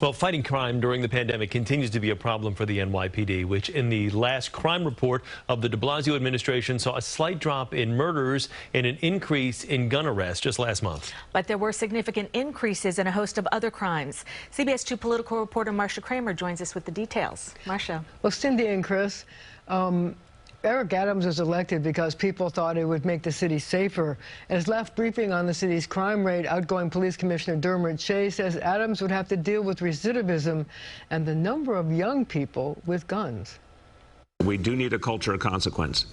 Well, fighting crime during the pandemic continues to be a problem for the NYPD, which in the last crime report of the de Blasio administration saw a slight drop in murders and an increase in gun arrests just last month. But there were significant increases in a host of other crimes. CBS 2 political reporter Marcia Kramer joins us with the details. Marcia. Well, Cindy and Chris, Eric Adams was elected because people thought it would make the city safer. In his last briefing on the city's crime rate, outgoing Police Commissioner Shea says Adams would have to deal with recidivism and the number of young people with guns. We do need a culture of consequence,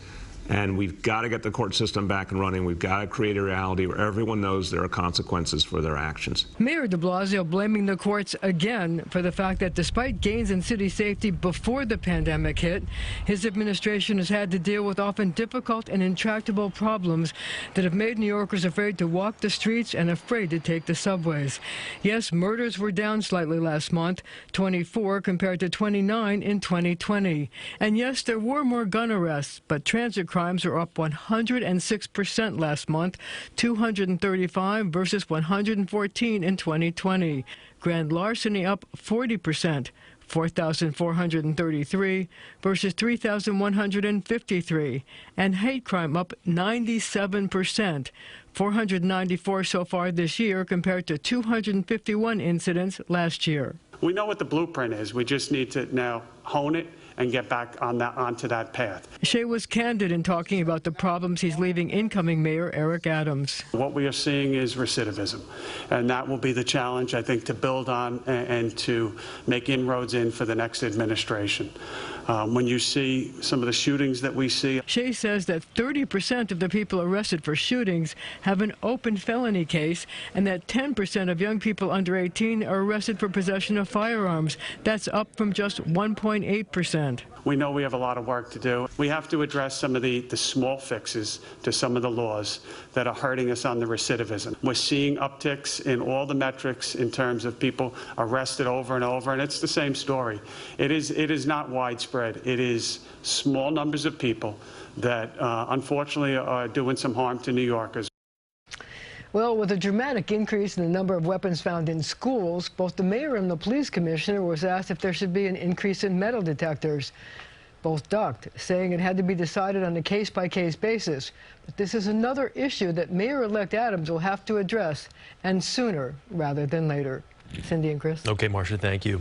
and we've got to get the court system back and running. We've got to create a reality where everyone knows there are consequences for their actions. Mayor de Blasio blaming the courts again for the fact that despite gains in city safety before the pandemic hit, his administration has had to deal with often difficult and intractable problems that have made New Yorkers afraid to walk the streets and afraid to take the subways. Yes, murders were down slightly last month, 24 compared to 29 in 2020. And yes, there were more gun arrests, but transit crimes are up 106% last month, 235 versus 114 in 2020. Grand larceny up 40%, 4,433 versus 3,153. And hate crime up 97%, 494 so far this year compared to 251 incidents last year. We know what the blueprint is. We just need to now hone it and get back on onto that path. Shea was candid in talking about the problems he's leaving incoming Mayor Eric Adams. What we are seeing is recidivism, and that will be the challenge, I think, to build on and to make inroads in for the next administration. When you see some of the shootings that we see. Shea says that 30% of the people arrested for shootings have an open felony case, and that 10% of young people under 18 are arrested for possession of firearms. That's up from just 1.8%. We know we have a lot of work to do. We have to address some of the small fixes to some of the laws that are hurting us on the recidivism. We're seeing upticks in all the metrics in terms of people arrested over and over, and it's the same story. It is not widespread. It is small numbers of people that unfortunately are doing some harm to New Yorkers. Well, with a dramatic increase in the number of weapons found in schools, both the mayor and the police commissioner was asked if there should be an increase in metal detectors. Both ducked, saying it had to be decided on a case-by-case basis. But this is another issue that Mayor-elect Adams will have to address, and sooner rather than later. Cindy and Chris. Okay, Marcia, thank you.